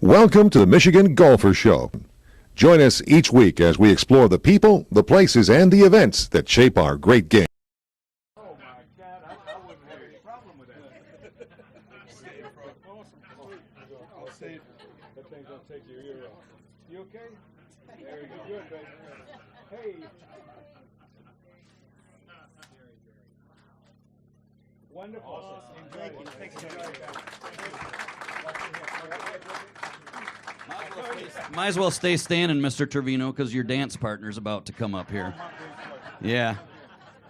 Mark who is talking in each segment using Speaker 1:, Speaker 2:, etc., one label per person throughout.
Speaker 1: Welcome to the Michigan Golfer Show. Join us each week as we explore the people, the places, and the events that shape our great game.
Speaker 2: Oh my God, I wouldn't have any problem with that. I'll say that thing's gonna take your ear off. You okay? There you go. Good, baby. Hey. Wonderful. Awesome. Thank you. Thank you.
Speaker 3: Might as well stay standing, Mr. Trevino, because your dance partner's about to come up here. Yeah.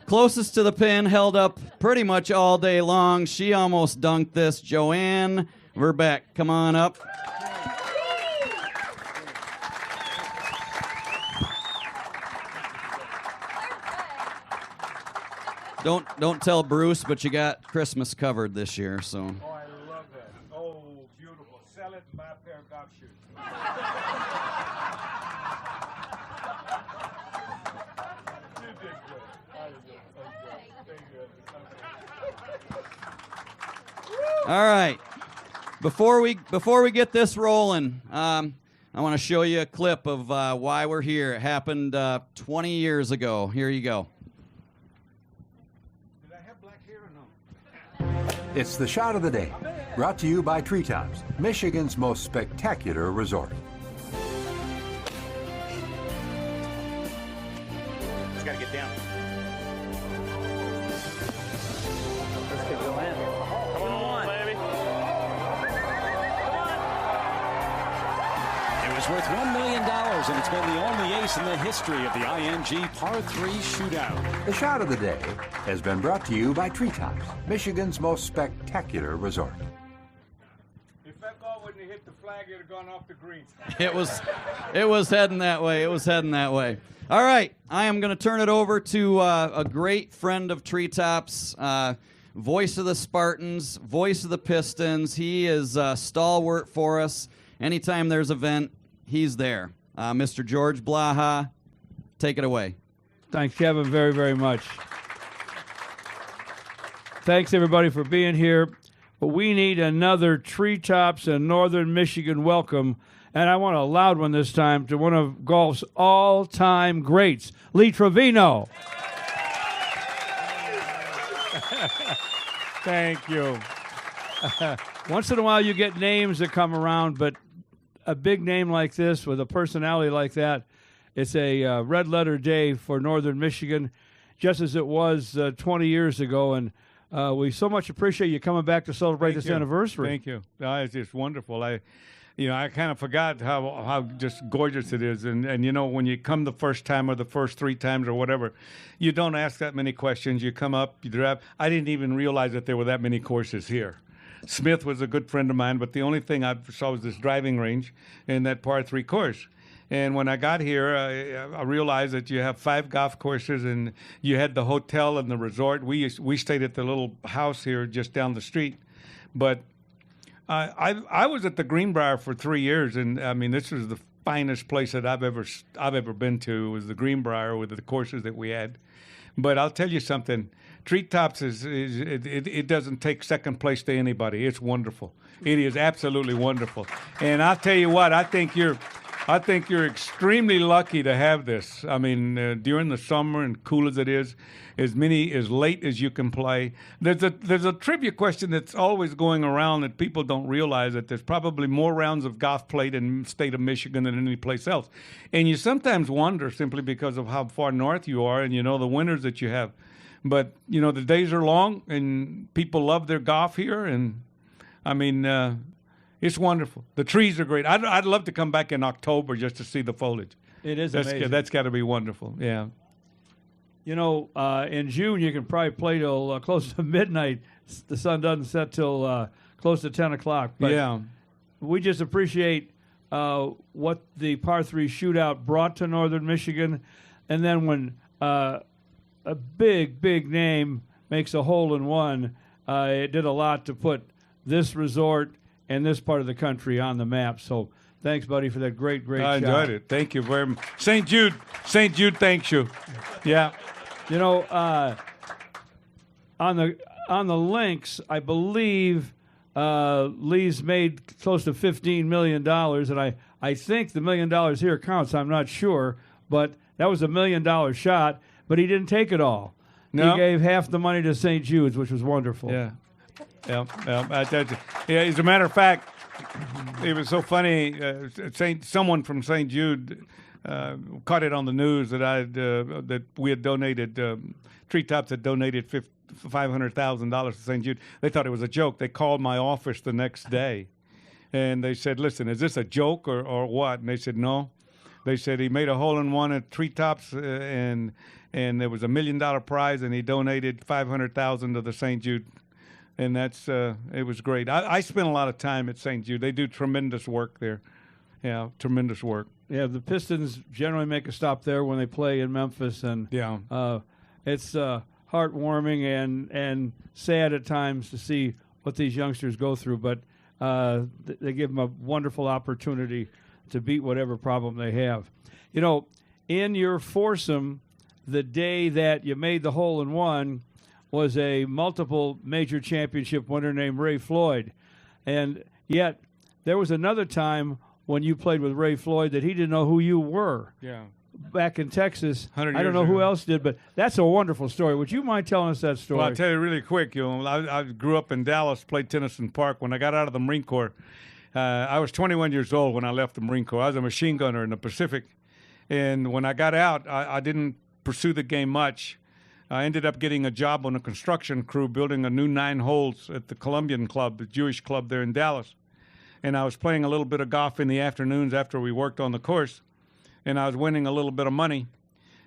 Speaker 3: Closest to the pin, held up pretty much all day long. She almost dunked this. Joanne Verbeck, come on up. Don't tell Bruce, but you got Christmas covered this year, so.
Speaker 2: Oh, I love that. Oh, beautiful. Sell it and buy a pair of golf shoes. You did good. I did good. Thank you.
Speaker 3: All right. Before we get this rolling, I want to show you a clip of why we're here. It happened 20 years ago. Here you go.
Speaker 2: Did I have black hair or no?
Speaker 4: It's the shot of the day, brought to you by Treetops, Michigan's most spectacular resort.
Speaker 5: Just gotta get down.
Speaker 6: Let's get Joanne. Come on, baby.
Speaker 7: It was worth $1 million, and it's been the only ace in the history of the ING Par 3 Shootout.
Speaker 4: The shot of the day has been brought to you by Treetops, Michigan's most spectacular resort.
Speaker 2: If that ball wouldn't have hit the flag, it'd have gone off the green.
Speaker 3: It was heading that way. It was heading that way. All right, I am going to turn it over to a great friend of Treetops, voice of the Spartans, voice of the Pistons. He is stalwart for us. Anytime there's an event, he's there. Mr. George Blaha, take it away.
Speaker 8: Thanks, Kevin, very, very much. Thanks, everybody, for being here. But we need another Treetops and Northern Michigan welcome, and I want a loud one this time to one of golf's all-time greats, Lee Trevino. Thank you. Once in a while you get names that come around, but a big name like this with a personality like that, it's a red-letter day for Northern Michigan, just as it was 20 years ago, and we so much appreciate you coming back to celebrate this anniversary.
Speaker 2: Thank you. It's just wonderful. I kind of forgot how just gorgeous it is. And when you come the first time or the first 3 times or whatever, you don't ask that many questions. You come up, you drive. I didn't even realize that there were that many courses here. Smith was a good friend of mine, but the only thing I saw was this driving range and that par 3 course. And when I got here, I realized that you have 5 golf courses, and you had the hotel and the resort. We stayed at the little house here just down the street. But I was at the Greenbrier for 3 years, and I mean, this was the finest place that I've ever been to. Was the Greenbrier with the courses that we had. But I'll tell you something. Treetops it doesn't take second place to anybody. It's wonderful. It is absolutely wonderful. And I'll tell you what, I think you're extremely lucky to have this. I mean, during the summer and cool as it is, as late as you can play. There's a trivia question that's always going around that people don't realize, that there's probably more rounds of golf played in the state of Michigan than any place else. And you sometimes wonder, simply because of how far north you are and the winters that you have. But the days are long and people love their golf here, and I mean, it's wonderful. The trees are great. I'd love to come back in October just to see the foliage.
Speaker 8: It is amazing.
Speaker 2: That's got to be wonderful. Yeah.
Speaker 8: In June you can probably play till close to midnight. The sun doesn't set till close to 10 o'clock. But
Speaker 2: yeah.
Speaker 8: We just appreciate what the par 3 shootout brought to Northern Michigan, and then when a big name makes a hole in one, it did a lot to put this resort and this part of the country on the map. So thanks, buddy, for that great shot.
Speaker 2: I enjoyed it. Thank you very much. St. Jude thanks you. Yeah.
Speaker 8: On the links, I believe Lee's made close to $15 million, and I think the $1 million here counts. I'm not sure, but that was $1 million shot, but he didn't take it all.
Speaker 2: No.
Speaker 8: He gave half the money to St. Jude's, which was wonderful.
Speaker 2: Yeah. As a matter of fact, it was so funny. Someone from St. Jude caught it on the news that that we had donated. Treetops had donated $500,000 to St. Jude. They thought it was a joke. They called my office the next day, and they said, "Listen, is this a joke or what?" And they said, "No." They said he made a hole-in-one at Treetops, and there was $1 million prize, and he donated $500,000 to the St. Jude. And that's it was great. I spent a lot of time at St. Jude. They do tremendous work there. Yeah, tremendous work.
Speaker 8: Yeah, the Pistons generally make a stop there when they play in Memphis, and it's heartwarming and sad at times to see what these youngsters go through. But they give them a wonderful opportunity to beat whatever problem they have. You know, in your foursome, the day that you made the hole-in-one was a multiple major championship winner named Ray Floyd. And yet there was another time when you played with Ray Floyd that he didn't know who you were.
Speaker 2: Yeah.
Speaker 8: Back in Texas.
Speaker 2: 100
Speaker 8: I don't
Speaker 2: years
Speaker 8: know who
Speaker 2: ago.
Speaker 8: else did, but that's a wonderful story. Would you mind telling us that story?
Speaker 2: Well, I'll tell you really quick. I grew up in Dallas, played tennis in Park. When I got out of the Marine Corps, I was 21 years old when I left the Marine Corps. I was a machine gunner in the Pacific. And when I got out, I didn't pursue the game much. I ended up getting a job on a construction crew building a new 9 holes at the Columbian Club, the Jewish club there in Dallas. And I was playing a little bit of golf in the afternoons after we worked on the course. And I was winning a little bit of money.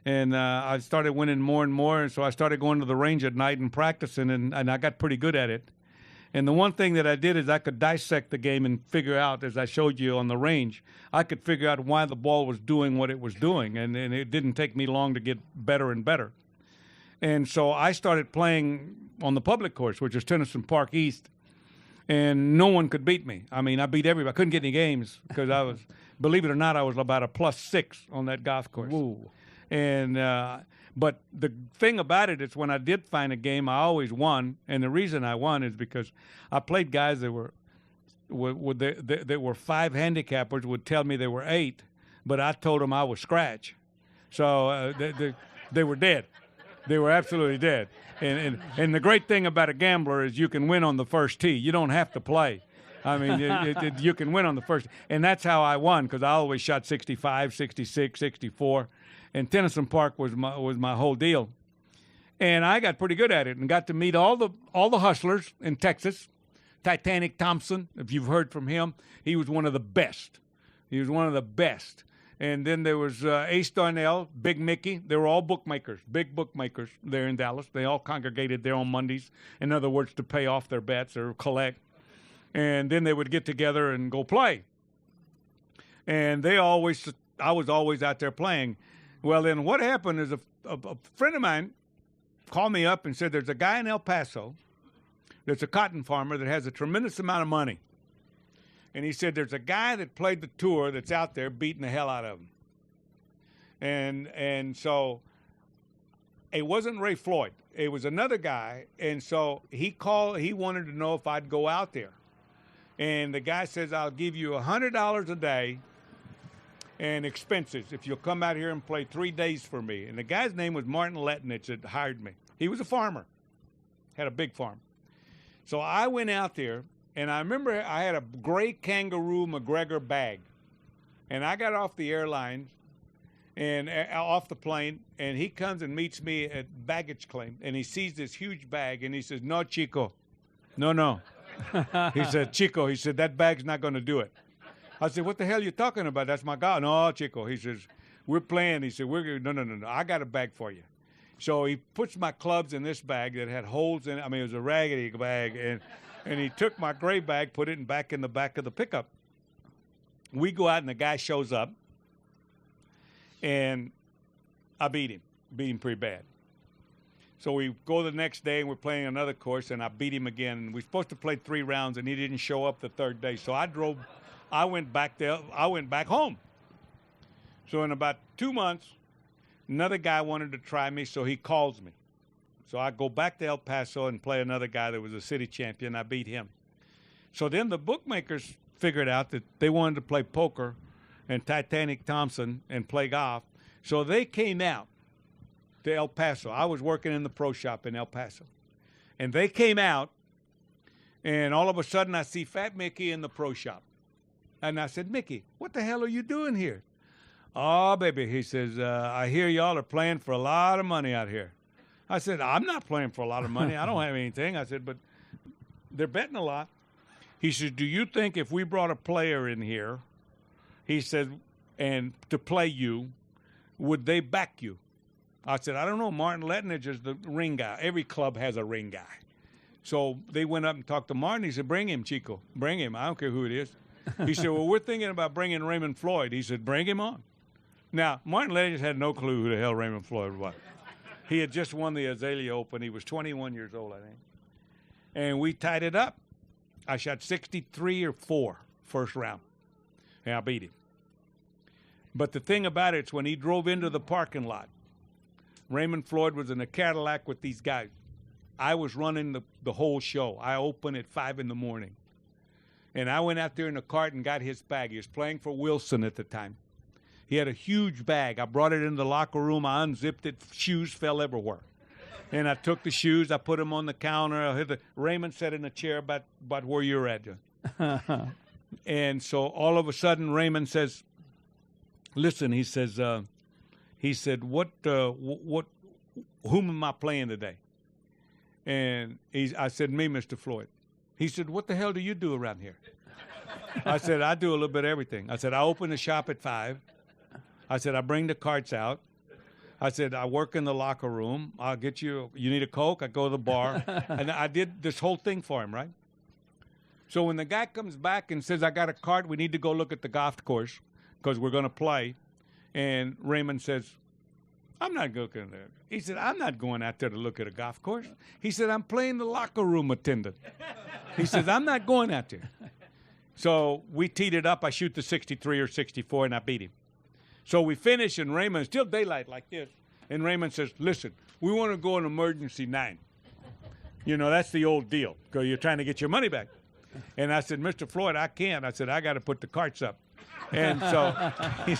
Speaker 2: And I started winning more and more. And so I started going to the range at night and practicing, and I got pretty good at it. And the one thing that I did is I could dissect the game and figure out, as I showed you on the range, I could figure out why the ball was doing what it was doing. And it didn't take me long to get better and better. And so I started playing on the public course, which is Tennyson Park East, and no one could beat me. I mean, I beat everybody. I couldn't get any games because I was, believe it or not, I was about a +6 on that golf course.
Speaker 8: Whoa.
Speaker 2: And but the thing about it is when I did find a game, I always won. And the reason I won is because I played guys that were 5 handicappers would tell me they were 8, but I told them I was scratch. So they were dead. They were absolutely dead. And the great thing about a gambler is you can win on the first tee. You don't have to play. I mean, you can win on the first. And that's how I won, because I always shot 65, 66, 64. And Tennyson Park was my whole deal. And I got pretty good at it and got to meet all the hustlers in Texas. Titanic Thompson, if you've heard from him, he was one of the best. He was one of the best. And then there was Ace Darnell, Big Mickey. They were all bookmakers, big bookmakers there in Dallas. They all congregated there on Mondays, in other words, to pay off their bets or collect. And then they would get together and go play. And I was always out there playing. Well, then what happened is a friend of mine called me up and said, there's a guy in El Paso that's a cotton farmer that has a tremendous amount of money. And he said, there's a guy that played the tour that's out there beating the hell out of him. And so it wasn't Ray Floyd. It was another guy. And so he wanted to know if I'd go out there. And the guy says, I'll give you $100 a day and expenses if you'll come out here and play 3 days for me. And the guy's name was Martin Letnich that hired me. He was a farmer, had a big farm. So I went out there. And I remember I had a gray Kangaroo McGregor bag. And I got off the airline and off the plane, and he comes and meets me at baggage claim. And he sees this huge bag, and he says, no, Chico. No. He said, Chico, he said, that bag's not going to do it. I said, what the hell are you talking about? That's my guy. No, Chico. He says, we're playing. He said, no. I got a bag for you. So he puts my clubs in this bag that had holes in it. I mean, it was a raggedy bag. And he took my gray bag, put it back in the back of the pickup. We go out, and the guy shows up, and I beat him pretty bad. So we go the next day, and we're playing another course, and I beat him again. And we're supposed to play 3 rounds, and he didn't show up the third day. So I went back home. So in about 2 months, another guy wanted to try me, so he calls me. So I go back to El Paso and play another guy that was a city champion. I beat him. So then the bookmakers figured out that they wanted to play poker and Titanic Thompson and play golf. So they came out to El Paso. I was working in the pro shop in El Paso. And they came out, and all of a sudden I see Fat Mickey in the pro shop. And I said, Mickey, what the hell are you doing here? Oh, baby, he says, I hear y'all are playing for a lot of money out here. I said, I'm not playing for a lot of money. I don't have anything. I said, but they're betting a lot. He says, do you think if we brought a player in here, he said, and to play you, would they back you? I said, I don't know. Martin Letnage is the ring guy. Every club has a ring guy. So they went up and talked to Martin. He said, bring him, Chico. Bring him. I don't care who it is. He said, well, we're thinking about bringing Raymond Floyd. He said, bring him on. Now, Martin Letnage had no clue who the hell Raymond Floyd was. He had just won the Azalea Open. He was 21 years old, I think. And we tied it up. I shot 63 or 4 first round, and I beat him. But the thing about it is when he drove into the parking lot, Raymond Floyd was in a Cadillac with these guys. I was running the whole show. I opened at 5 in the morning. And I went out there in the cart and got his bag. He was playing for Wilson at the time. He had a huge bag. I brought it in the locker room. I unzipped it. Shoes fell everywhere. And I took the shoes. I put them on the counter. Raymond sat in a chair about where you're at, John. And so all of a sudden, Raymond says, listen, he said, whom am I playing today? And I said, me, Mr. Floyd. He said, what the hell do you do around here? I said, I do a little bit of everything. I said, I open the shop at 5. I said, I bring the carts out. I said, I work in the locker room. I'll get you need a Coke? I go to the bar. And I did this whole thing for him, right? So when the guy comes back and says, I got a cart, we need to go look at the golf course because we're going to play. And Raymond says, I'm not looking there. He said, I'm not going out there to look at a golf course. He said, I'm playing the locker room attendant. He says, I'm not going out there. So we teed it up. I shoot the 63 or 64, and I beat him. So we finish, and Raymond, still daylight like this, and Raymond says, listen, we want to go on emergency 9. You know, that's the old deal, because you're trying to get your money back. And I said, Mr. Floyd, I can't. I said, I got to put the carts up. And so he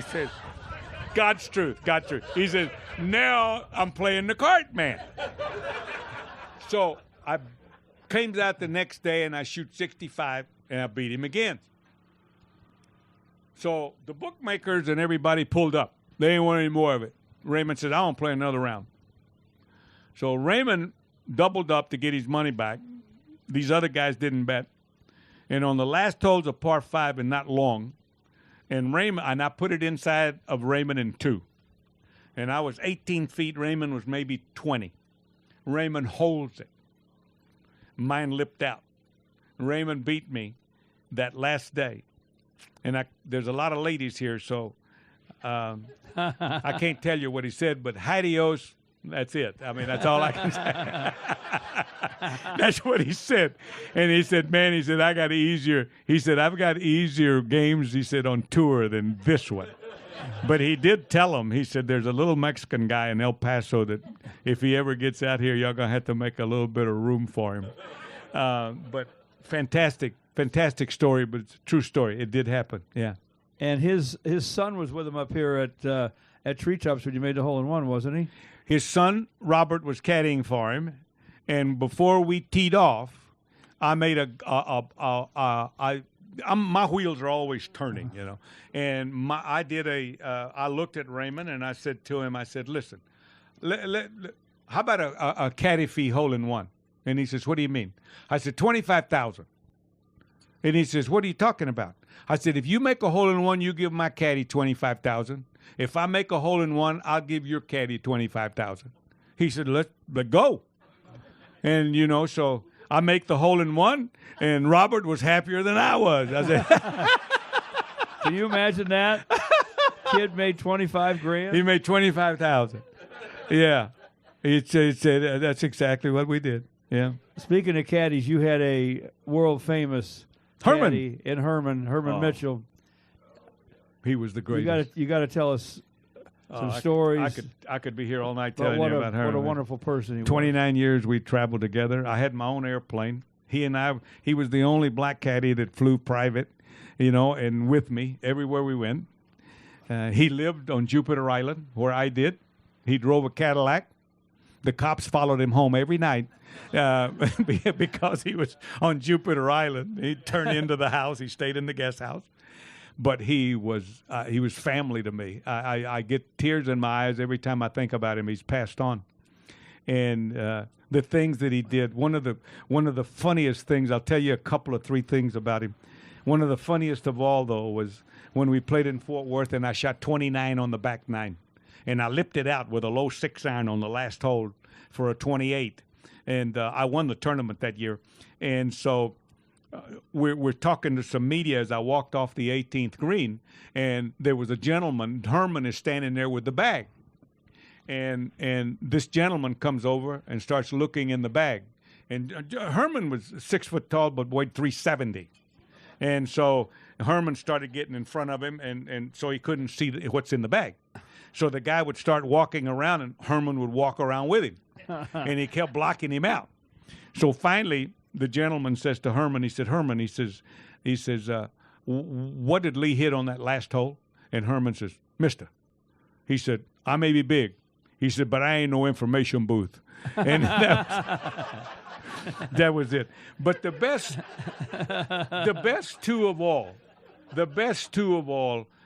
Speaker 2: said, God's truth. He says, now I'm playing the cart man. So I came out the next day, and I shoot 65, and I beat him again. So the bookmakers and everybody pulled up. They didn't want any more of it. Raymond said, I want to play another round. So Raymond doubled up to get his money back. These other guys didn't bet. And on the last hole's a par 5 and not long, and I put it inside of Raymond in 2. And I was 18 feet. Raymond was maybe 20. Raymond holds it. Mine lipped out. Raymond beat me that last day. And there's a lot of ladies here, so I can't tell you what he said, but adios, that's it. I mean, that's all I can say. That's what he said. And he said, man, he said, I got easier. He said, I've got easier games, he said, on tour than this one. But he did tell him, he said, there's a little Mexican guy in El Paso that if he ever gets out here, y'all going to have to make a little bit of room for him. But fantastic story, but it's a true story. It did happen, yeah.
Speaker 8: And his son was with him up here at Treetops when you made the hole-in-one, wasn't he?
Speaker 2: His son, Robert, was caddying for him. And before we teed off, I made my wheels are always turning, you know. And I looked at Raymond and I said to him, I said, listen, how about a caddy fee hole-in-one? And he says, what do you mean? I said, $25,000. And he says, what are you talking about? I said, if you make a hole-in-one, you give my caddy $25,000. If I make a hole-in-one, I'll give your caddy $25,000. He said, let's go. And, you know, so I make the hole-in-one, and Robert was happier than I was. I said,
Speaker 8: can you imagine that? Kid made $25,000.
Speaker 2: He made $25,000. Yeah. He said that's exactly what we did. Yeah.
Speaker 8: Speaking of caddies, you had a world-famous caddy in Herman Mitchell.
Speaker 2: He was the greatest.
Speaker 8: You got to tell us some stories.
Speaker 2: I could be here all night telling you about Herman.
Speaker 8: What a wonderful person he was.
Speaker 2: 29 years we traveled together. I had my own airplane. He was the only black caddy that flew private, and with me everywhere we went. He lived on Jupiter Island, where I did. He drove a Cadillac. The cops followed him home every night because he was on Jupiter Island. He turned into the house. He stayed in the guest house. But he was family to me. I get tears in my eyes every time I think about him. He's passed on. And the things that he did, one of the funniest things, I'll tell you a three things about him. One of the funniest of all, though, was when we played in Fort Worth and I shot 29 on the back nine. And I lipped it out with a low 6-iron on the last hole for a 28. And I won the tournament that year. And so we're talking to some media as I walked off the 18th green. And there was a gentleman, Herman is standing there with the bag. And this gentleman comes over and starts looking in the bag. And Herman was 6 foot tall but weighed 370. And so Herman started getting in front of him, and so he couldn't see what's in the bag. So the guy would start walking around, and Herman would walk around with him. And he kept blocking him out. So finally, the gentleman says to Herman, he said, Herman, he says, what did Lee hit on that last hole? And Herman says, Mister. He said, I may be big. He said, but I ain't no information booth. And that was it. But the best two of all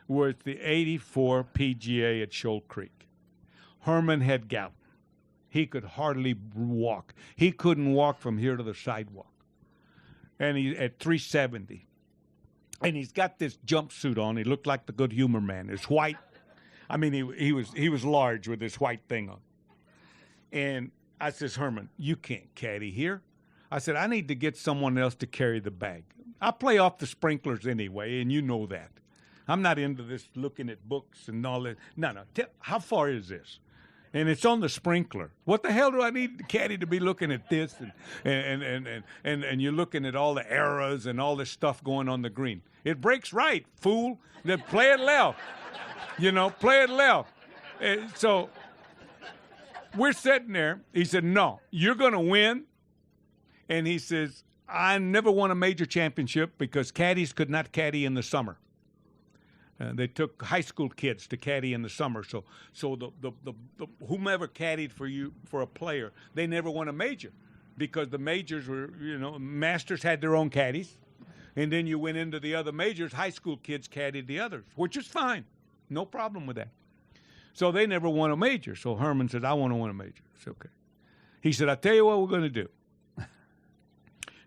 Speaker 2: was the 84 PGA at Shoal Creek. Herman had gout. He could hardly walk. He couldn't walk from here to the sidewalk. And he at 370. And he's got this jumpsuit on. He looked like the Good Humor Man. It's white. I mean, he was large with this white thing on. And I says, Herman, you can't caddy here. I said, I need to get someone else to carry the bag. I play off the sprinklers anyway, and you know that. I'm not into this looking at books and all that. No. How far is this? And it's on the sprinkler. What the hell do I need the caddy to be looking at this? And you're looking at all the errors and all this stuff going on the green. It breaks right, fool. Then play it left. Play it left. So we're sitting there. He said, no, you're going to win. And he says, I never won a major championship because caddies could not caddy in the summer. They took high school kids to caddy in the summer. So the whomever caddied for a player, they never won a major because the majors were, masters had their own caddies. And then you went into the other majors, high school kids caddied the others, which is fine. No problem with that. So they never won a major. So Herman said, I want to win a major. It's okay. He said, I'll tell you what we're going to do.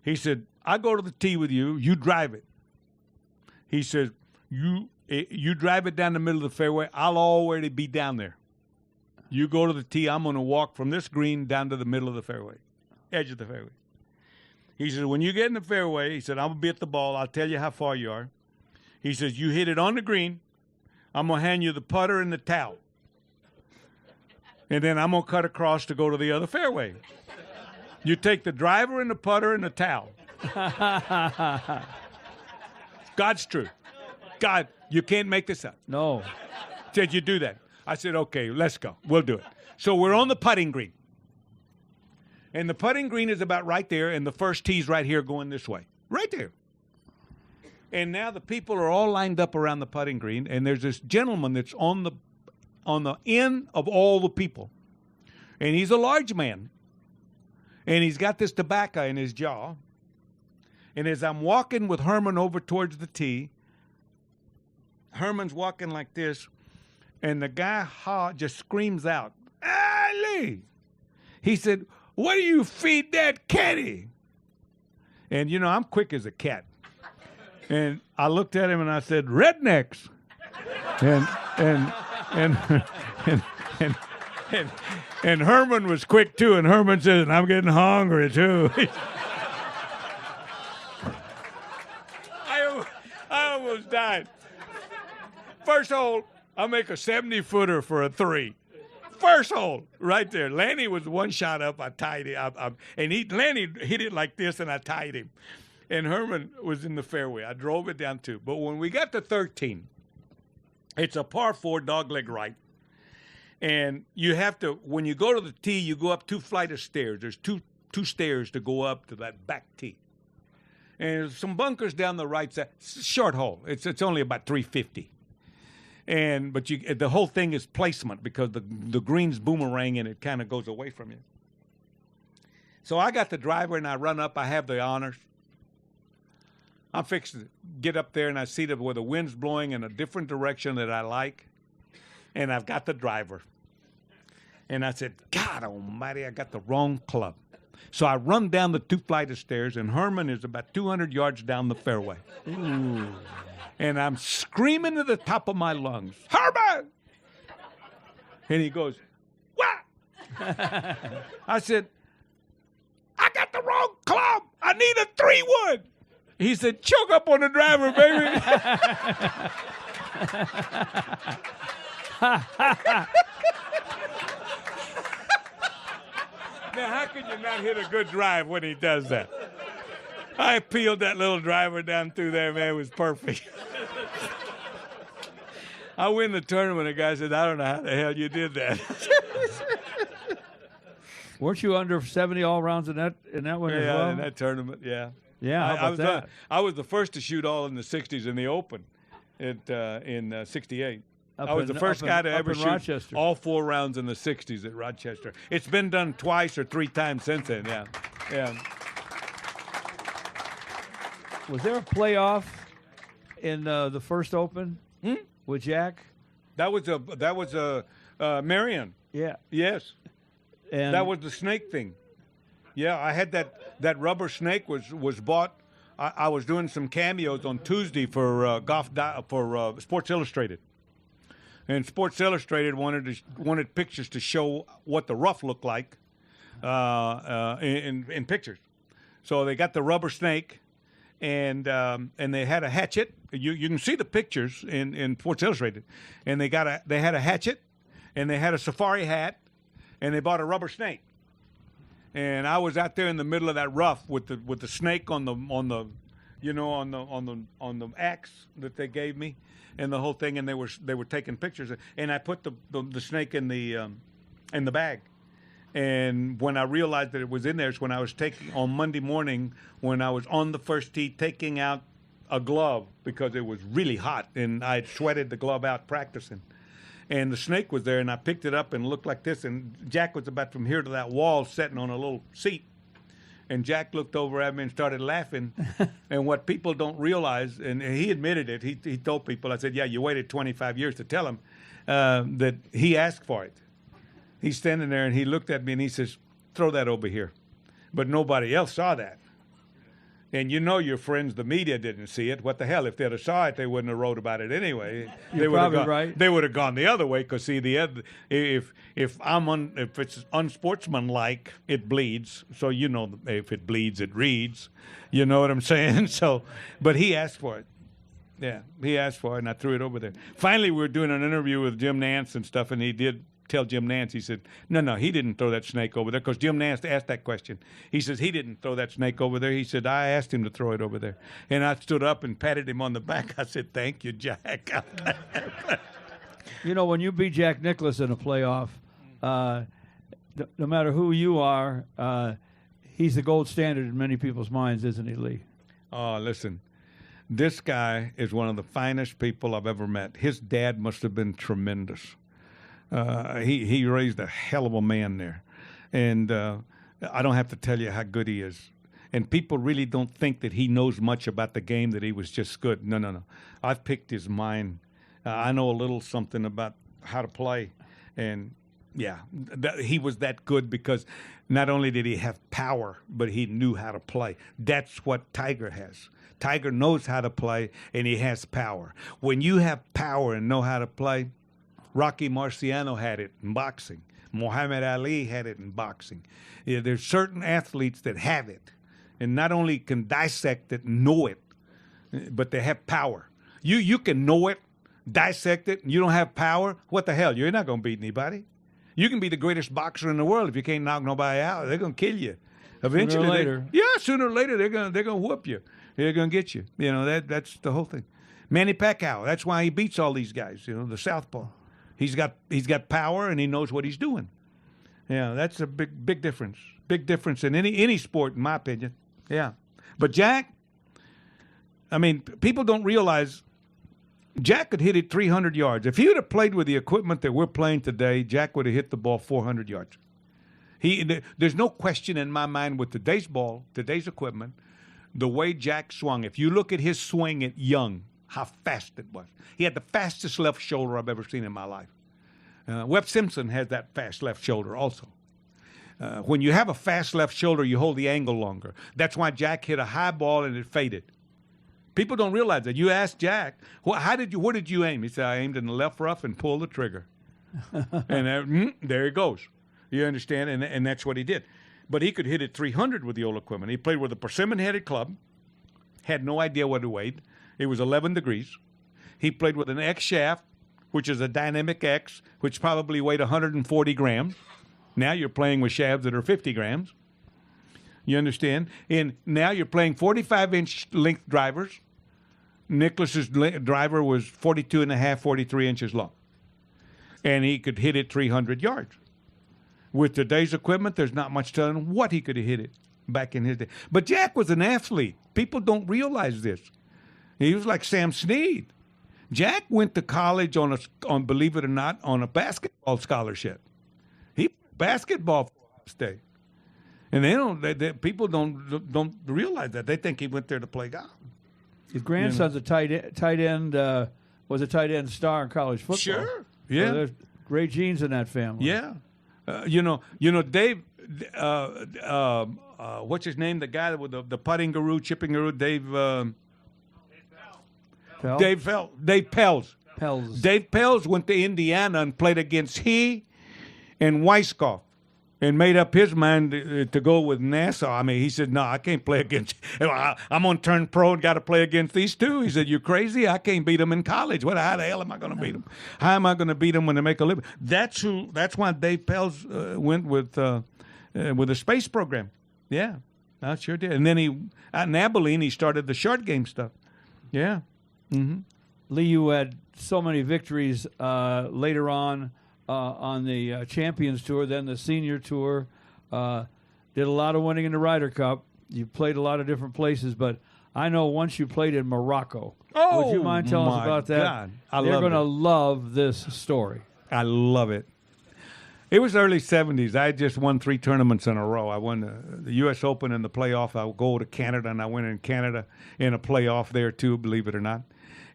Speaker 2: He said, I go to the tee with you. You drive it. He says, you drive it down the middle of the fairway. I'll already be down there. You go to the tee. I'm going to walk from this green down to the middle of the fairway, edge of the fairway. He said, when you get in the fairway, he said, I'm going to be at the ball. I'll tell you how far you are. He says, you hit it on the green. I'm going to hand you the putter and the towel. And then I'm going to cut across to go to the other fairway. You take the driver and the putter and the towel. God's truth. God, you can't make this up.
Speaker 8: No.
Speaker 2: Said you do that. I said, okay, let's go. We'll do it. So we're on the putting green. And the putting green is about right there, and the first tee's right here going this way. Right there. And now the people are all lined up around the putting green, and there's this gentleman that's on the end of all the people. And he's a large man. And he's got this tobacco in his jaw. And as I'm walking with Herman over towards the tee, Herman's walking like this, and the guy just screams out, Ali! He said, what do you feed that caddy? And, I'm quick as a cat. And I looked at him and I said, rednecks. And Herman was quick too. And Herman said, I'm getting hungry too. I almost died. First hole, I make a 70-footer for a 3. First hole, right there. Lanny was one shot up. I tied him. Lanny hit it like this, and I tied him. And Herman was in the fairway. I drove it down too. But when we got to 13, it's a par 4 dogleg right. And you have to, when you go to the tee, you go up 2 flights of stairs. There's two stairs to go up to that back tee. and there's some bunkers down the right side. It's a short hole. It's only about 350. But the whole thing is placement because the green's boomerang and it kind of goes away from you. So I got the driver and I run up. I have the honors. I'm fixed to get up there and I see where the wind's blowing in a different direction that I like. And I've got the driver. And I said, God almighty, I got the wrong club. So I run down the 2 flight of stairs, and Herman is about 200 yards down the fairway. Ooh. And I'm screaming to the top of my lungs, Herman! And he goes, what? I said, I got the wrong club. I need a 3-wood. He said, choke up on the driver, baby. Now, how can you not hit a good drive when he does that? I peeled that little driver down through there, man. It was perfect. I win the tournament. The guy said, I don't know how the hell you did that.
Speaker 8: Weren't you under 70 all rounds in that one as well?
Speaker 2: Yeah, in that tournament, yeah.
Speaker 8: Yeah, how about that?
Speaker 2: I was the first to shoot all in the 60s in the Open in 68. I was the first guy to ever shoot
Speaker 8: Rochester.
Speaker 2: all 4 rounds in the 60s at Rochester. It's been done twice or 3 times since then, yeah.
Speaker 8: Was there a playoff in the first Open with Jack?
Speaker 2: That was a Marion.
Speaker 8: Yeah.
Speaker 2: Yes.
Speaker 8: And
Speaker 2: that was the snake thing. Yeah, I had that rubber snake was bought. I was doing some cameos on Tuesday for Sports Illustrated. And Sports Illustrated wanted pictures to show what the rough looked like in pictures. So they got the rubber snake, and they had a hatchet. You can see the pictures in Sports Illustrated. And they had a hatchet, and they had a safari hat, and they bought a rubber snake. And I was out there in the middle of that rough with the snake on the axe that they gave me. And the whole thing, and they were taking pictures, and I put the snake in the bag, and when I realized that it was in there, is when I was on Monday morning when I was on the first tee taking out a glove because it was really hot and I had sweated the glove out practicing, and the snake was there, and I picked it up and looked like this, and Jack was about from here to that wall sitting on a little seat. And Jack looked over at me and started laughing. And what people don't realize, and he admitted it, he told people, I said, yeah, you waited 25 years to tell him that he asked for it. He's standing there, and he looked at me, and he says, throw that over here. But nobody else saw that. And you know your friends, the media, didn't see it. What the hell? If they'd have saw it, they wouldn't have wrote about it anyway.
Speaker 8: You're probably right.
Speaker 2: They would have gone the other way because, see, if it's unsportsmanlike, it bleeds. So you know if it bleeds, it reads. You know what I'm saying? So, but he asked for it. Yeah, he asked for it, and I threw it over there. Finally, we were doing an interview with Jim Nance and stuff, and he did tell Jim Nance, he said, no, he didn't throw that snake over there, because Jim Nance asked that question. He says, he didn't throw that snake over there. He said, I asked him to throw it over there. And I stood up and patted him on the back. I said, thank you, Jack.
Speaker 8: You know, when you beat Jack Nicklaus in a playoff, no matter who you are, he's the gold standard in many people's minds, isn't he, Lee?
Speaker 2: Oh, listen, this guy is one of the finest people I've ever met. His dad must have been tremendous. He raised a hell of a man there. And I don't have to tell you how good he is. And people really don't think that he knows much about the game, that he was just good. No. I've picked his mind. I know a little something about how to play. And, yeah, he was that good because not only did he have power, but he knew how to play. That's what Tiger has. Tiger knows how to play, and he has power. When you have power and know how to play, Rocky Marciano had it in boxing. Muhammad Ali had it in boxing. Yeah, there's certain athletes that have it, and not only can dissect it, know it, but they have power. You can know it, dissect it, and you don't have power. What the hell? You're not going to beat anybody. You can be the greatest boxer in the world. If you can't knock nobody out, they're going to kill you. Eventually, sooner or later, they're going to whoop you. They're going to get you. You know, that's the whole thing. Manny Pacquiao, that's why he beats all these guys, you know, the southpaw. He's got power, and he knows what he's doing. Yeah, that's a big difference. Big difference in any sport, in my opinion. Yeah. But Jack, I mean, people don't realize Jack could hit it 300 yards. If he would have played with the equipment that we're playing today, Jack would have hit the ball 400 yards. There's no question in my mind with today's ball, today's equipment, the way Jack swung. If you look at his swing at Young, how fast it was. He had the fastest left shoulder I've ever seen in my life. Webb Simpson has that fast left shoulder also. When you have a fast left shoulder, you hold the angle longer. That's why Jack hit a high ball and it faded. People don't realize that. You ask Jack, where did you aim? He said, I aimed in the left rough and pulled the trigger. And there it goes. You understand? And that's what he did. But he could hit it 300 with the old equipment. He played with a persimmon-headed club, had no idea what it weighed. It was 11 degrees. He played with an X shaft, which is a dynamic X, which probably weighed 140 grams. Now you're playing with shafts that are 50 grams. You understand? And now you're playing 45-inch length drivers. Nicholas's driver was 42 and a half, 43 inches long. And he could hit it 300 yards. With today's equipment, there's not much telling what he could have hit it back in his day. But Jack was an athlete. People don't realize this. He was like Sam Snead. Jack went to college on believe it or not, on a basketball scholarship. He played basketball for Ohio State. And people don't realize that. They think he went there to play golf.
Speaker 8: His grandson's a tight end. Was a tight end star in college football.
Speaker 2: Sure. Yeah.
Speaker 8: So there's great genes in that family.
Speaker 2: Yeah. Dave. What's his name? The guy with the putting guru, chipping guru, Dave. Dave Pelz. Dave Pelz went to Indiana and played against he and Weisskopf. And made up his mind to go with Nassau. I mean, he said, no, I can't play against – I'm going to turn pro and got to play against these two. He said, you crazy? I can't beat them in college. How the hell am I going to beat them? How am I going to beat them when they make a living? That's why Dave Pelz went with the space program. Yeah, I sure did. And then at Abilene, he started the short game stuff. Yeah. Mm-hmm.
Speaker 8: Lee, you had so many victories later on the Champions Tour, then the Senior Tour. Did a lot of winning in the Ryder Cup. You played a lot of different places, but I know once you played in Morocco.
Speaker 2: Oh,
Speaker 8: would you mind telling us about that?
Speaker 2: God.
Speaker 8: They're going to love this story.
Speaker 2: I love it. It was early 70s. I had just won 3 tournaments in a row. I won the U.S. Open in the playoff. I would go to Canada, and I went in Canada in a playoff there, too, believe it or not.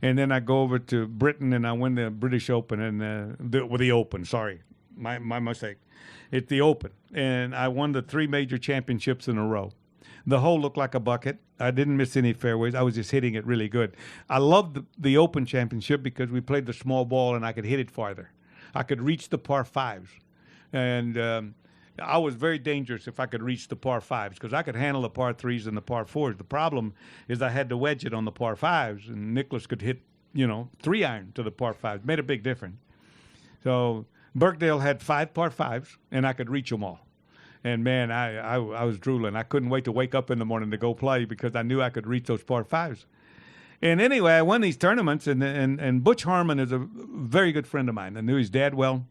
Speaker 2: And then I go over to Britain, and I win the British Open and the Open. Sorry, my mistake. It's the Open, and I won the 3 major championships in a row. The hole looked like a bucket. I didn't miss any fairways. I was just hitting it really good. I loved the Open Championship because we played the small ball, and I could hit it farther. I could reach the par 5s, and I was very dangerous if I could reach the par 5s because I could handle the par 3s and the par 4s. The problem is I had to wedge it on the par 5s, and Nicklaus could hit, 3-iron to the par 5s. Made a big difference. So Birkdale had 5 par 5s, and I could reach them all. And, man, I was drooling. I couldn't wait to wake up in the morning to go play because I knew I could reach those par 5s. And anyway, I won these tournaments, and Butch Harmon is a very good friend of mine. I knew his dad well.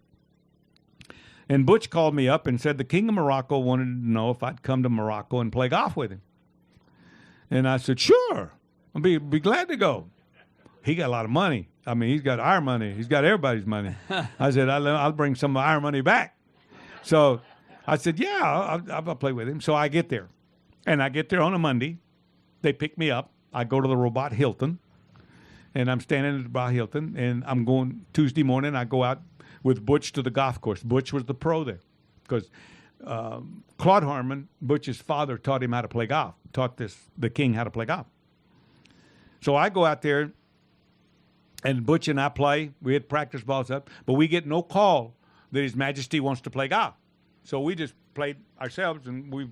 Speaker 2: And Butch called me up and said the King of Morocco wanted to know if I'd come to Morocco and play golf with him. And I said, sure, I'll be glad to go. He got a lot of money. I mean, he's got our money. He's got everybody's money. I said, I'll bring some of our money back. So I said, yeah, I'll play with him. So I get there. And I get there on a Monday. They pick me up. I go to the Robot Hilton. And I'm standing at the Robot Hilton. And I'm going Tuesday morning. I go out with Butch to the golf course. Butch was the pro there because Claude Harmon, Butch's father, taught him how to play golf, taught the King how to play golf. So I go out there, and Butch and I play. We had practice balls up, but we get no call that His Majesty wants to play golf. So we just played ourselves, and we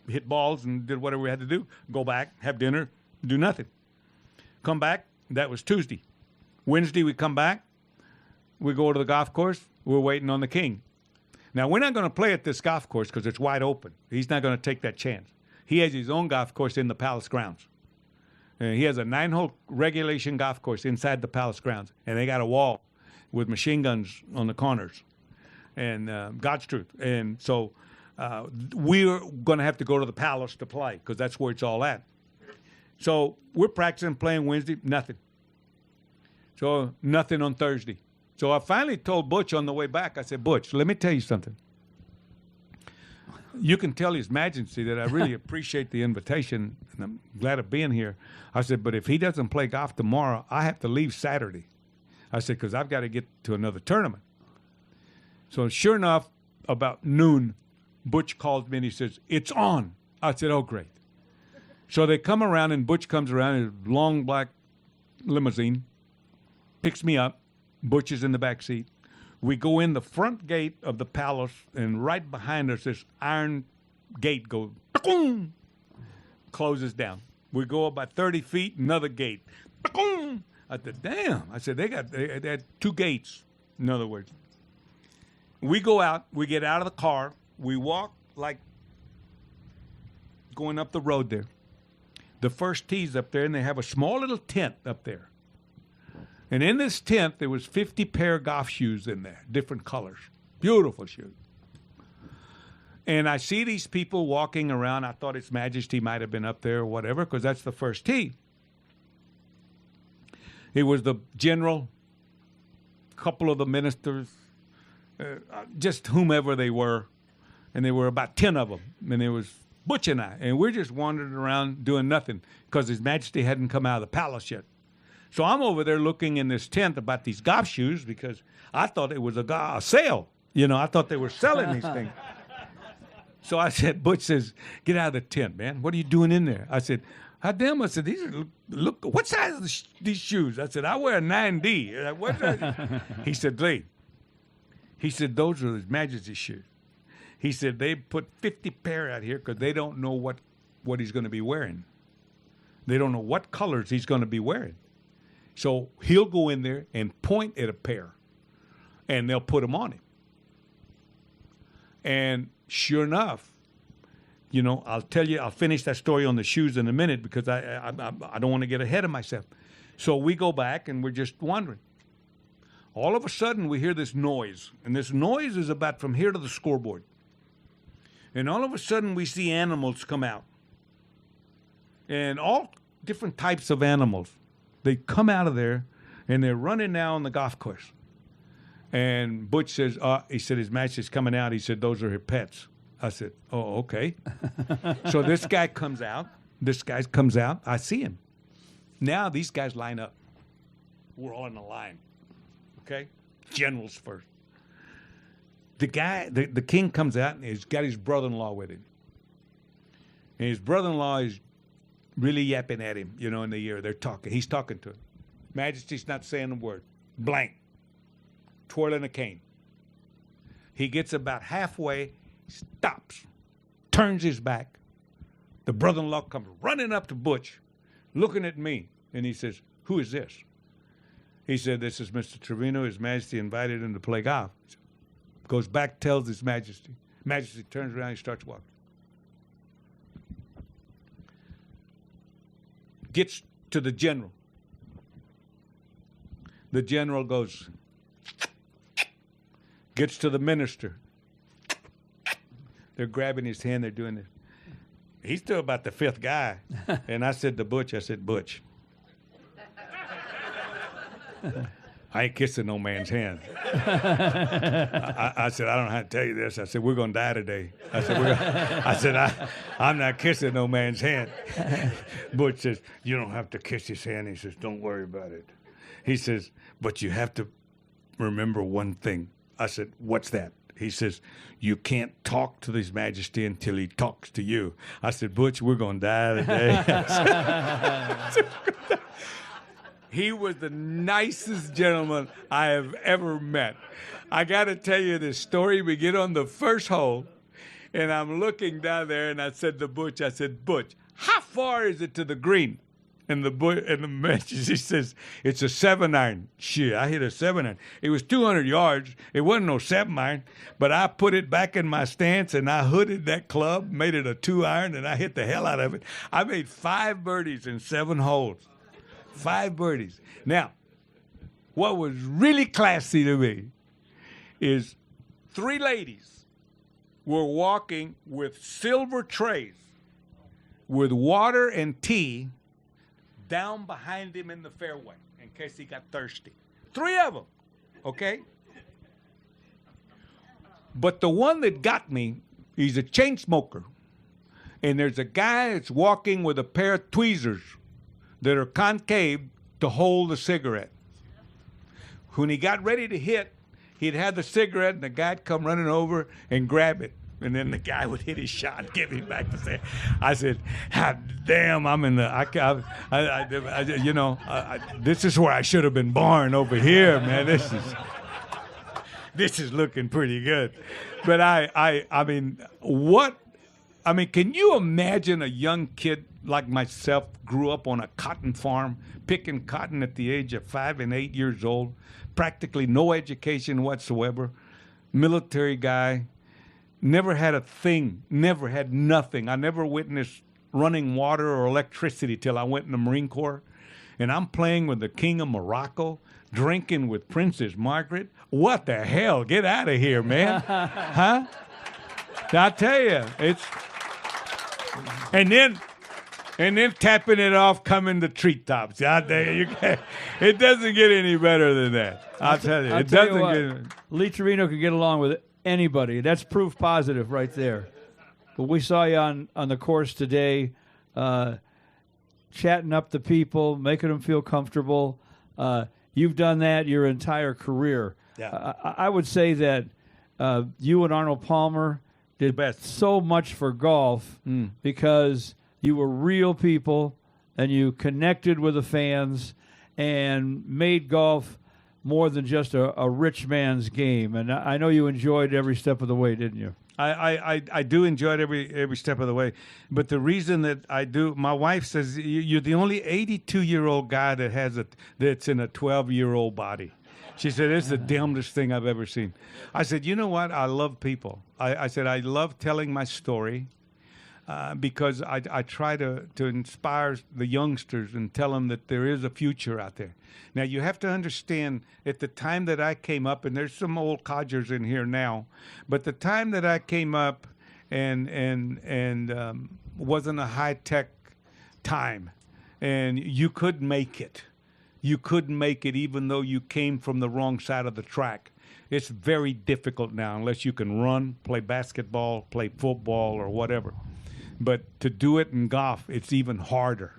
Speaker 2: hit balls and did whatever we had to do, go back, have dinner, do nothing. Come back, that was Tuesday. Wednesday we come back. We go to the golf course. We're waiting on the King. Now, we're not going to play at this golf course because it's wide open. He's not going to take that chance. He has his own golf course in the palace grounds. And he has a 9-hole regulation golf course inside the palace grounds. And they got a wall with machine guns on the corners. And God's truth. And so we're going to have to go to the palace to play because that's where it's all at. So we're practicing playing Wednesday, nothing. So nothing on Thursday. So I finally told Butch on the way back, I said, Butch, let me tell you something. You can tell His Majesty that I really appreciate the invitation, and I'm glad of being here. I said, but if he doesn't play golf tomorrow, I have to leave Saturday. I said, because I've got to get to another tournament. So sure enough, about noon, Butch calls me and he says, it's on. I said, oh, great. So they come around, and Butch comes around in a long black limousine, picks me up. Butch is in the back seat. We go in the front gate of the palace, and right behind us, this iron gate goes, closes down. We go about 30 feet, another gate. I said, damn. I said, they had 2 gates, in other words. We go out, we get out of the car, we walk like going up the road there. The first tee's up there, and they have a small little tent up there. And in this tent, there was 50 pair of golf shoes in there, different colors. Beautiful shoes. And I see these people walking around. I thought His Majesty might have been up there or whatever, because that's the first tee. It was the general, couple of the ministers, just whomever they were. And there were about 10 of them. And there was Butch and I. And we're just wandering around doing nothing, because His Majesty hadn't come out of the palace yet. So I'm over there looking in this tent about these golf shoes, because I thought it was a sale. You know, I thought they were selling these things. So I said, Butch says, get out of the tent, man. What are you doing in there? I said, how damn? I said, these are, look, what size are these shoes? I said, I wear a 9D. What's that? He said, Lee. He said, those are His Majesty's shoes. He said, they put 50 pair out here because they don't know what he's going to be wearing. They don't know what colors he's going to be wearing. So he'll go in there and point at a pair, and they'll put them on him. And sure enough, you know, I'll finish that story on the shoes in a minute, because I don't want to get ahead of myself. So we go back, and we're just wondering. All of a sudden, we hear this noise, and this noise is about from here to the scoreboard. And all of a sudden, we see animals come out, and all different types of animals. They come out of there, and they're running now on the golf course. And Butch says, he said, His Majesty's coming out. He said, those are her pets. I said, oh, okay. So this guy comes out. I see him. Now these guys line up. We're all in a line. Okay? Generals first. The guy, the king comes out, and he's got his brother-in-law with him. And his brother-in-law is really yapping at him, you know, in the ear. They're talking. He's talking to him. Majesty's not saying a word. Blank. Twirling a cane. He gets about halfway, stops, turns his back. The brother-in-law comes running up to Butch, looking at me, and he says, who is this? He said, this is Mr. Trevino. His Majesty invited him to play golf. Goes back, tells His Majesty. Majesty turns around, he starts walking. Gets to the general. The general goes, gets to the minister. They're grabbing his hand, they're doing this. He's still about the 5th guy. And I said to Butch, Butch, I ain't kissing no man's hand. I said, I don't know how to tell you this. I said, we're going to die today. I'm not kissing no man's hand. Butch says, you don't have to kiss his hand. He says, don't worry about it. He says, but you have to remember one thing. I said, what's that? He says, you can't talk to His Majesty until he talks to you. I said, Butch, we're going to die today. He was the nicest gentleman I have ever met. I got to tell you this story. We get on the first hole, and I'm looking down there, and I said to Butch, Butch, how far is it to the green? And the Majesty says, it's a 7-iron. Shit, I hit a 7-iron. It was 200 yards. It wasn't no 7-iron, but I put it back in my stance, and I hooded that club, made it a 2-iron, and I hit the hell out of it. I made 5 birdies in 7 holes. 5 birdies. Now, what was really classy to me is 3 ladies were walking with silver trays with water and tea down behind him in the fairway in case he got thirsty. 3 of them, okay? But the one that got me, he's a chain smoker. And there's a guy that's walking with a pair of tweezers that are concave to hold the cigarette. When he got ready to hit, he'd have the cigarette and the guy'd come running over and grab it. And then the guy would hit his shot and give him back the cigarette. I said, damn, I'm in the, this is where I should have been born over here, man. This is looking pretty good. But can you imagine a young kid like myself grew up on a cotton farm, picking cotton at the age of 5 and 8 years old, practically no education whatsoever, military guy, never had a thing, never had nothing. I never witnessed running water or electricity till I went in the Marine Corps. And I'm playing with the King of Morocco, drinking with Princess Margaret. What the hell? Get out of here, man. Huh? I tell you, it's... And then tapping it off, coming to Treetops. Out there, it doesn't get any better than that. I'll tell you, it doesn't get.
Speaker 8: Lee Trevino can get along with anybody. That's proof positive right there. But we saw you on the course today, chatting up the people, making them feel comfortable. You've done that your entire career.
Speaker 2: Yeah.
Speaker 8: I would say that you and Arnold Palmer did so much for golf because you were real people and you connected with the fans and made golf more than just a rich man's game. And I know you enjoyed every step of the way, didn't you?
Speaker 2: I do enjoy it every step of the way. But the reason that I do, my wife says, you're the only 82-year-old guy that's in a 12-year-old body. She said, it's the damnedest thing I've ever seen. I said, you know what? I love people. I said, I love telling my story because I try to inspire the youngsters and tell them that there is a future out there. Now, you have to understand, at the time that I came up, and there's some old codgers in here now, but the time that I came up and wasn't a high-tech time, and you could make it. You couldn't make it even though you came from the wrong side of the track. It's very difficult now unless you can run, play basketball, play football, or whatever. But to do it in golf, it's even harder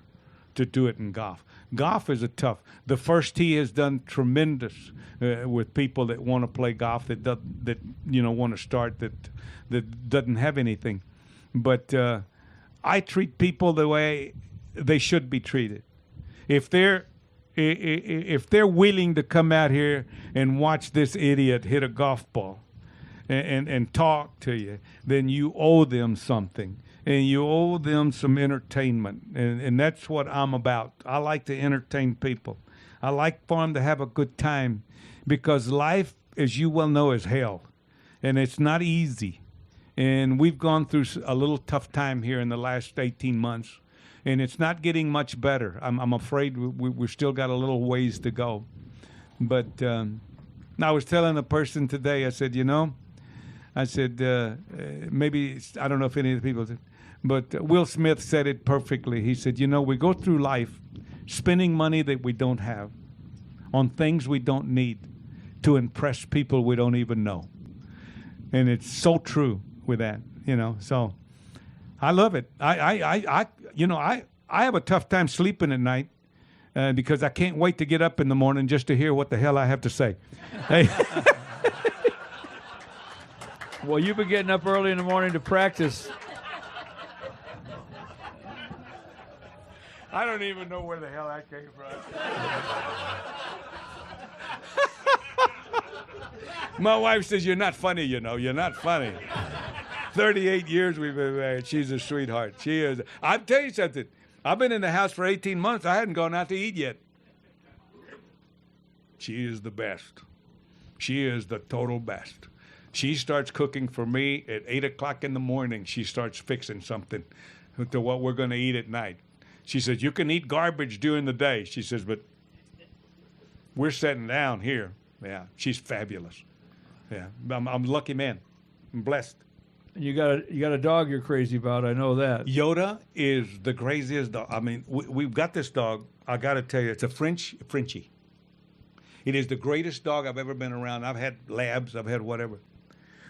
Speaker 2: to do it in golf. Golf is the first tee has done tremendous with people that want to play golf that want to start that doesn't have anything. But I treat people the way they should be treated. If they're willing to come out here and watch this idiot hit a golf ball and talk to you, then you owe them something. And you owe them some entertainment. And that's what I'm about. I like to entertain people. I like for them to have a good time because life, as you well know, is hell. And it's not easy. And we've gone through a little tough time here in the last 18 months. And it's not getting much better. I'm afraid we've still got a little ways to go. But I was telling a person today, I said, maybe, I don't know if any of the people did, but Will Smith said it perfectly. He said, we go through life spending money that we don't have on things we don't need to impress people we don't even know. And it's so true with that, so I love it. I have a tough time sleeping at night because I can't wait to get up in the morning just to hear what the hell I have to say. Hey.
Speaker 8: Well, you've been getting up early in the morning to practice.
Speaker 2: I don't even know where the hell that came from. My wife says, you're not funny, You're not funny. 38 years we've been married. She's a sweetheart. She is. I'll tell you something. I've been in the house for 18 months. I hadn't gone out to eat yet. She is the best. She is the total best. She starts cooking for me at 8 o'clock in the morning. She starts fixing something to what we're going to eat at night. She says, you can eat garbage during the day. She says, but we're sitting down here. Yeah, she's fabulous. Yeah, I'm a lucky man. I'm blessed.
Speaker 8: And you got a dog you're crazy about. I know that.
Speaker 2: Yoda is the craziest dog. I mean, we've got this dog. I got to tell you, it's a Frenchie. It is the greatest dog I've ever been around. I've had labs. I've had whatever.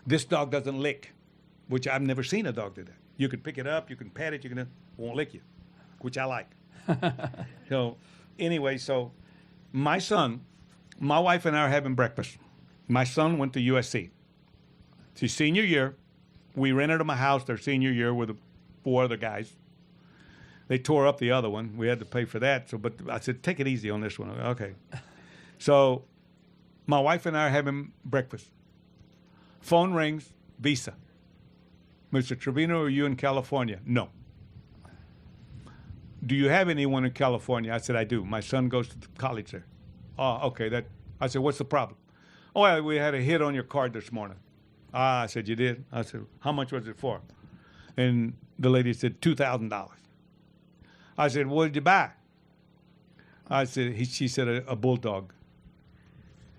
Speaker 2: This dog doesn't lick, which I've never seen a dog do that. You can pick it up, you can pat it, won't lick you, which I like. So anyway, so my wife and I are having breakfast. My son went to USC. It's his senior year. We rented him a house their senior year with 4 other guys. They tore up the other one. We had to pay for that. But I said, take it easy on this one. Okay. So my wife and I are having breakfast. Phone rings, Visa. Mr. Trevino, are you in California? No. Do you have anyone in California? I said, I do. My son goes to college there. Oh, okay. I said, what's the problem? Oh, well, we had a hit on your card this morning. I said, you did? I said, how much was it for? And the lady said, $2,000. I said, what did you buy? I said, she said, a bulldog.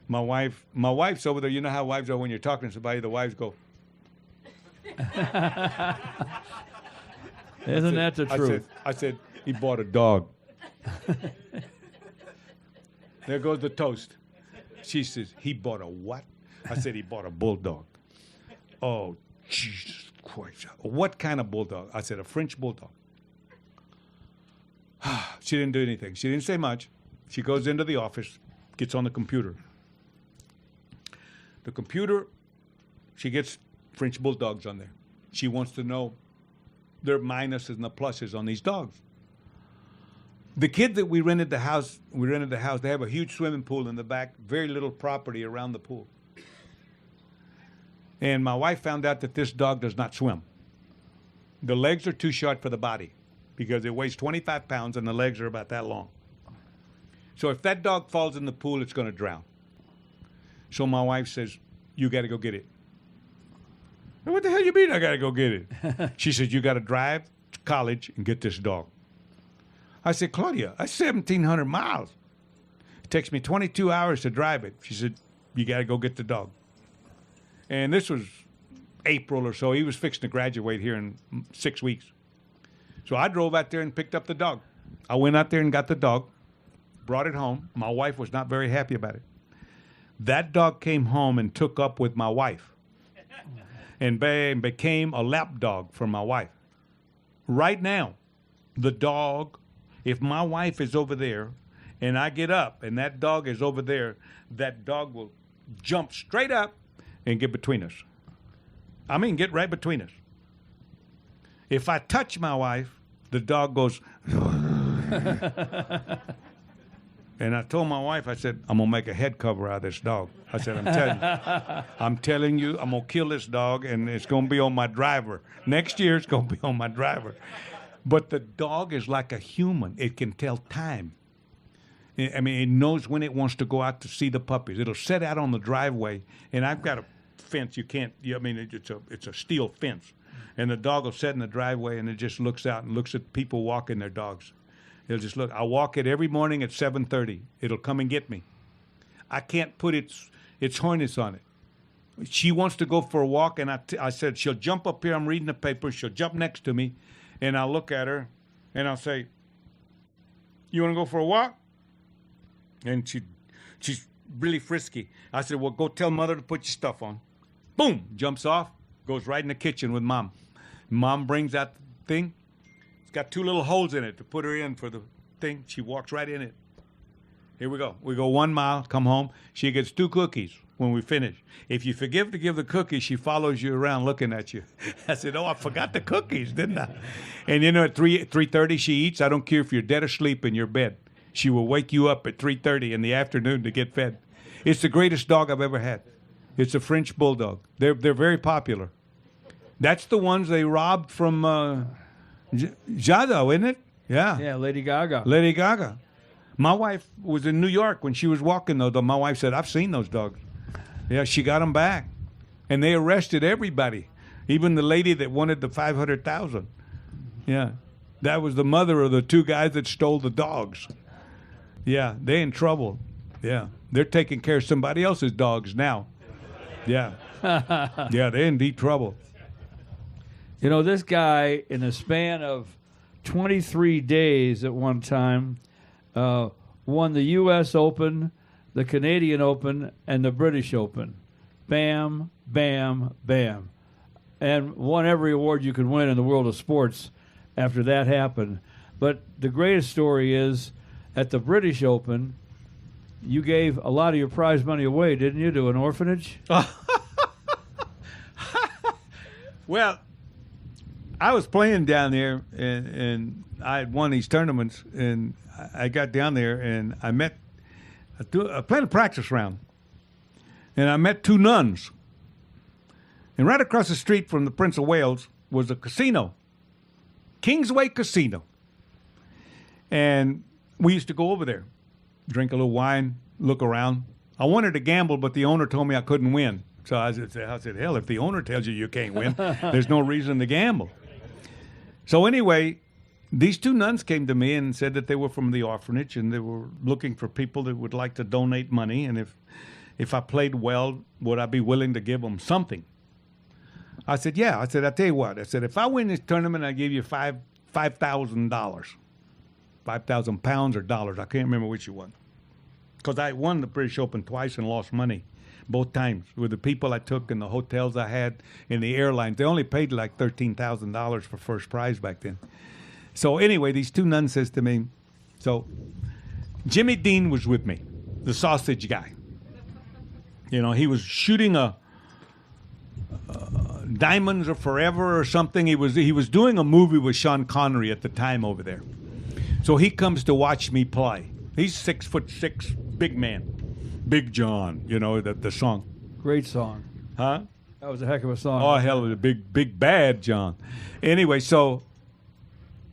Speaker 2: My wife's over there. You know how wives are when you're talking to somebody, the wives go.
Speaker 8: Isn't that the truth?
Speaker 2: I said, he bought a dog. There goes the toast. She says, he bought a what? I said, he bought a bulldog. Oh, Jesus Christ. What kind of bulldog? I said, a French bulldog. She didn't do anything. She didn't say much. She goes into the office, gets on the computer. The computer, she gets French bulldogs on there. She wants to know their minuses and the pluses on these dogs. The kid that we rented the house, they have a huge swimming pool in the back, very little property around the pool. And my wife found out that this dog does not swim. The legs are too short for the body because it weighs 25 pounds and the legs are about that long. So if that dog falls in the pool, it's going to drown. So my wife says, you got to go get it. What the hell you mean I got to go get it? She said, you got to drive to college and get this dog. I said, Claudia, that's 1,700 miles. It takes me 22 hours to drive it. She said, you got to go get the dog. And this was April or so. He was fixing to graduate here in 6 weeks. So I drove out there and picked up the dog. I went out there and got the dog, brought it home. My wife was not very happy about it. That dog came home and took up with my wife and became a lap dog for my wife. Right now, the dog, if my wife is over there and I get up and that dog is over there, that dog will jump straight up and get between us. I mean, get right between us. If I touch my wife, the dog goes. And I told my wife, I said, I'm going to make a head cover out of this dog. I said, I'm telling you, I'm going to kill this dog, and it's going to be on my driver. Next year, it's going to be on my driver. But the dog is like a human. It can tell time. I mean, it knows when it wants to go out to see the puppies. It'll sit out on the driveway, and I've got a fence. It's a steel fence. And the dog will sit in the driveway, and it just looks out and looks at people walking their dogs. It'll just look. I walk it every morning at 7:30. It'll come and get me. I can't put its harness on it. She wants to go for a walk, and I said, she'll jump up here. I'm reading the paper. She'll jump next to me, and I'll look at her, and I'll say, you want to go for a walk? And she's really frisky. I said, well, go tell Mother to put your stuff on. Boom, jumps off, goes right in the kitchen with Mom. Mom brings out the thing. It's got 2 little holes in it to put her in for the thing. She walks right in it. Here we go. We go 1 mile, come home. She gets 2 cookies when we finish. If you forget to give the cookies, she follows you around looking at you. I said, oh, I forgot the cookies, didn't I? And you know, at 3:30 she eats. I don't care if you're dead asleep in your bed. She will wake you up at 3:30 in the afternoon to get fed. It's the greatest dog I've ever had. It's a French bulldog. They're very popular. That's the ones they robbed from Jado, isn't it? Yeah.
Speaker 8: Yeah, Lady Gaga.
Speaker 2: Lady Gaga. My wife was in New York when she was walking those. My wife said, I've seen those dogs. Yeah, she got them back. And they arrested everybody, even the lady that wanted the $500,000. Yeah. That was the mother of the 2 guys that stole the dogs. Yeah, they're in trouble. Yeah. They're taking care of somebody else's dogs now. Yeah. Yeah, they're in deep trouble.
Speaker 8: You know, this guy, in a span of 23 days at one time, won the U.S. Open, the Canadian Open, and the British Open. Bam, bam, bam. And won every award you could win in the world of sports after that happened. But the greatest story is, at the British Open, you gave a lot of your prize money away, didn't you, to an orphanage?
Speaker 2: Well, I was playing down there, and I had won these tournaments, and I got down there, and I played a practice round, and I met two nuns. And right across the street from the Prince of Wales was a casino, Kingsway Casino. And we used to go over there, drink a little wine, look around. I wanted to gamble, but the owner told me I couldn't win. So I said, hell, if the owner tells you can't win, there's no reason to gamble. So anyway, these two nuns came to me and said that they were from the orphanage and they were looking for people that would like to donate money. And if I played well, would I be willing to give them something? I said, yeah. I said, I'll tell you what. I said, if I win this tournament, I give you $5,000. 5,000 pounds or dollars. I can't remember which you won. Because I won the British Open twice and lost money both times with the people I took and the hotels I had and the airlines. They only paid like $13,000 for first prize back then. So anyway, these two nuns says to me, so Jimmy Dean was with me, the sausage guy. You know, he was shooting a Diamonds Are Forever or something. He was doing a movie with Sean Connery at the time over there. So he comes to watch me play. He's 6'6", big man. Big John, you know, the song.
Speaker 8: Great song.
Speaker 2: Huh?
Speaker 8: That was a heck of a song.
Speaker 2: Oh, hell, it was a big bad John. Anyway, so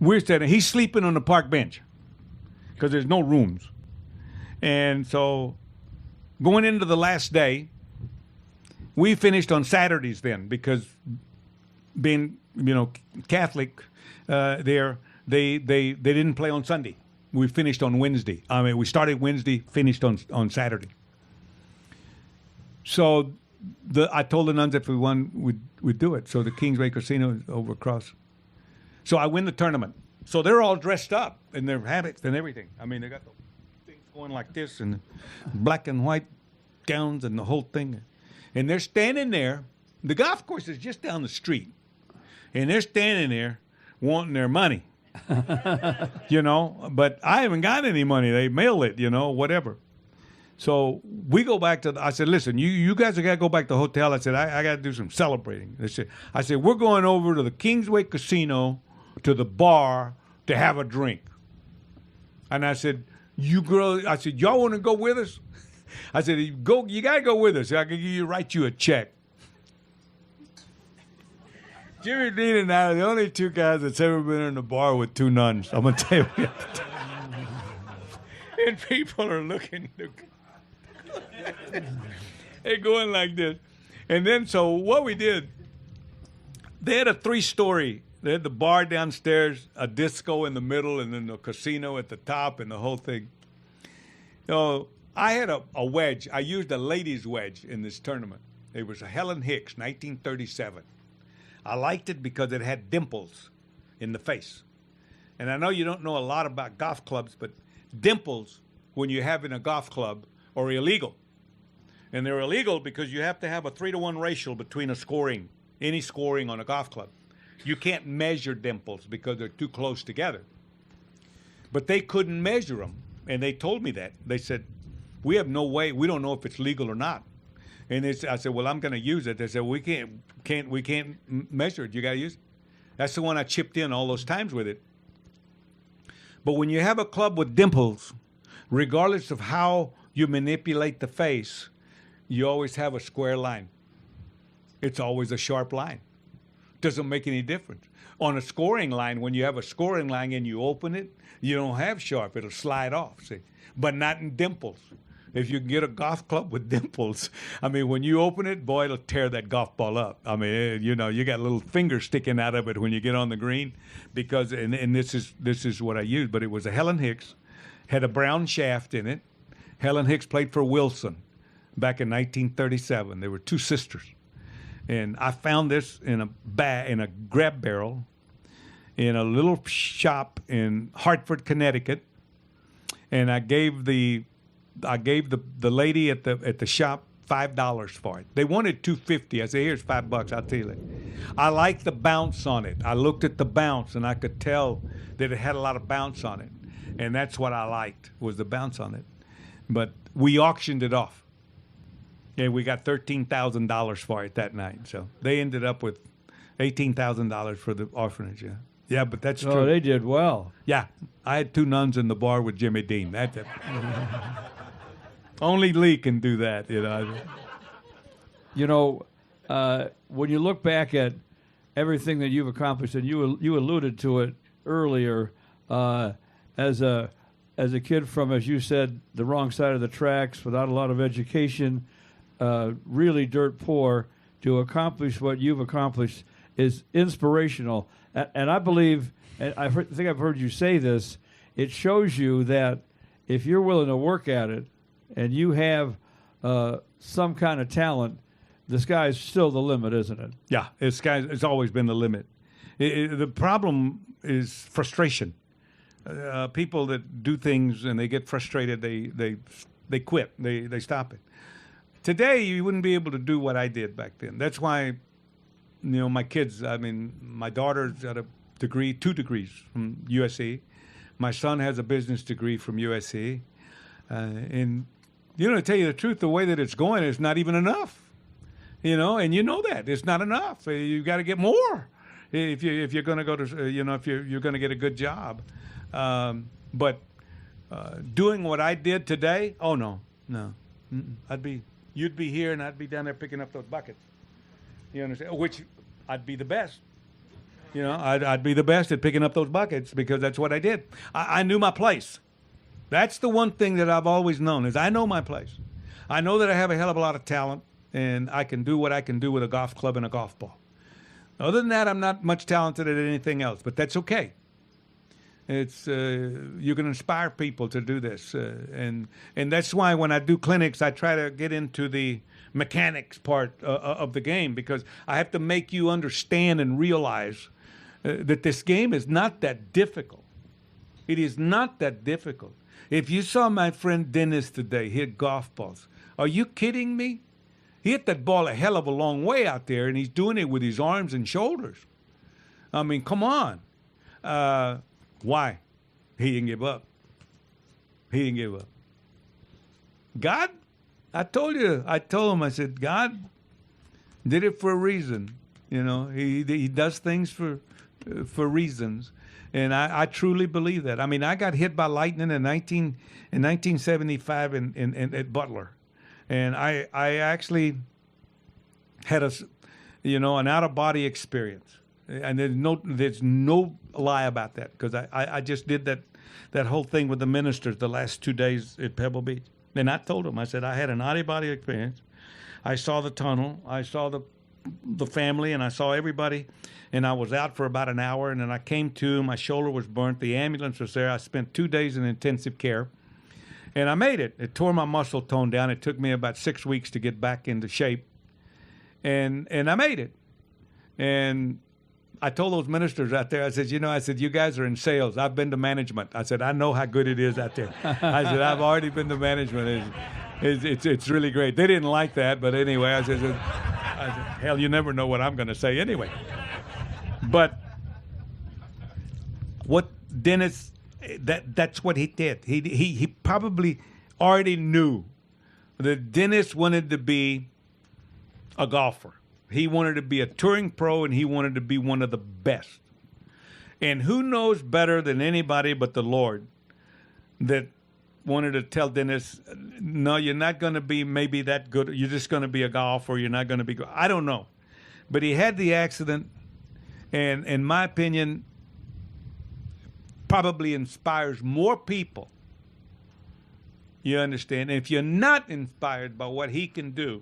Speaker 2: we're standing. He's sleeping on the park bench because there's no rooms. And so going into the last day, we finished on Saturdays then because being, Catholic there, they didn't play on Sunday. We finished on Wednesday. I mean, we started Wednesday, finished on Saturday. So I told the nuns if we won, we'd do it. So the Kingsway Casino is over across. So I win the tournament. So they're all dressed up in their habits and everything. I mean, they got the things going like this and black and white gowns and the whole thing. And they're standing there. The golf course is just down the street. And they're standing there wanting their money. But I haven't got any money. They mail it, whatever. So we go back I said, listen, you guys have got to go back to the hotel. I said, I got to do some celebrating. I said, we're going over to the Kingsway Casino, to the bar, to have a drink. And I said, y'all want to go with us? I said, you got to go with us. I can write you a check. Jimmy Dean and I are the only two guys that's ever been in a bar with two nuns. I'm going to tell you. And people are looking. They're going like this. And then, so what we did, they had a 3-story. They had the bar downstairs, a disco in the middle, and then the casino at the top, and the whole thing. So I had a wedge. I used a ladies' wedge in this tournament. It was a Helen Hicks, 1937. I liked it because it had dimples in the face. And I know you don't know a lot about golf clubs, but dimples, when you have in a golf club, are illegal. And they're illegal because you have to have a 3-to-1 ratio between any scoring on a golf club. You can't measure dimples because they're too close together. But they couldn't measure them, and they told me that. They said, we have no way, we don't know if it's legal or not. And I said, well, I'm going to use it. They said, we can't measure it. You got to use it. That's the one I chipped in all those times with it. But when you have a club with dimples, regardless of how you manipulate the face, you always have a square line. It's always a sharp line. Doesn't make any difference. On a scoring line, when you have a scoring line and you open it, you don't have sharp. It'll slide off, see? But not in dimples. If you can get a golf club with dimples, I mean, when you open it, boy, it'll tear that golf ball up. I mean, you got little fingers sticking out of it when you get on the green, because and this is what I used. But it was a Helen Hicks, had a brown shaft in it. Helen Hicks played for Wilson back in 1937. They were two sisters, And I found this in a grab barrel in a little shop in Hartford, Connecticut. And I gave the lady at the shop $5 for it. They wanted $2.50. I said, here's $5. I'll tell you that. I liked the bounce on it. I looked at the bounce and I could tell that it had a lot of bounce on it. And that's what I liked, was the bounce on it. But we auctioned it off. And we got $13,000 for it that night. So they ended up with $18,000 for the orphanage. Yeah, yeah, but that's true.
Speaker 8: Oh, they did well.
Speaker 2: Yeah, I had 2 nuns in the bar with Jimmy Dean. That's it. Only Lee can do that, you know.
Speaker 8: You know, when you look back at everything that you've accomplished, and you alluded to it earlier, as a kid from, as you said, the wrong side of the tracks, without a lot of education, really dirt poor, to accomplish what you've accomplished is inspirational. And I believe, and I think I've heard you say this, it shows you that if you're willing to work at it and you have some kind of talent, the sky's still the limit, isn't it?
Speaker 2: Yeah, it's always been the limit. The problem is frustration. People that do things and they get frustrated, they quit, they stop it. Today, you wouldn't be able to do what I did back then. That's why, my kids, my daughter's got a degree, 2 degrees from USC. My son has a business degree from USC. And, to tell you the truth, the way that it's going is not even enough. And you know that. It's not enough. You've got to get more if you're going to go to, if you're going to get a good job. But doing what I did today, oh, no. You'd be here and I'd be down there picking up those buckets. You understand? Which I'd be the best. I'd be the best at picking up those buckets because that's what I did. I knew my place. That's the one thing that I've always known, is I know my place. I know that I have a hell of a lot of talent and I can do what I can do with a golf club and a golf ball. Other than that, I'm not much talented at anything else, but that's okay. It's you can inspire people to do this, and that's why when I do clinics, I try to get into the mechanics part of the game, because I have to make you understand and realize that this game is not that difficult. It is not that difficult. If you saw my friend Dennis today hit golf balls, are you kidding me? He hit that ball a hell of a long way out there, and he's doing it with his arms and shoulders. I mean, come on. Why? He didn't give up. He didn't give up. God, I told him, I said, God did it for a reason. He does things for reasons. And I truly believe that. I mean, I got hit by lightning in 1975 at Butler. And I actually had an out-of-body experience. And there's no lie about that, because I just did that whole thing with the ministers the last 2 days at Pebble Beach. And I told them, I said, I had an out-of-body experience. I saw the tunnel. I saw the family, and I saw everybody. And I was out for about an hour, and then I came to. My shoulder was burnt. The ambulance was there. I spent 2 days in intensive care. And I made it. It tore my muscle tone down. It took me about 6 weeks to get back into shape. And I made it. And I told those ministers out there, I said, you guys are in sales. I've been to management. I said, I know how good it is out there. I said, I've already been to management. It's really great. They didn't like that, but anyway, I said, hell, you never know what I'm going to say anyway. But what Dennis, that's what he did. He probably already knew that Dennis wanted to be a golfer. He wanted to be a touring pro, and he wanted to be one of the best. And who knows better than anybody but the Lord that wanted to tell Dennis, no, you're not going to be maybe that good. You're just going to be a golfer. You're not going to be good. I don't know. But he had the accident, and in my opinion, probably inspires more people. You understand? And if you're not inspired by what he can do,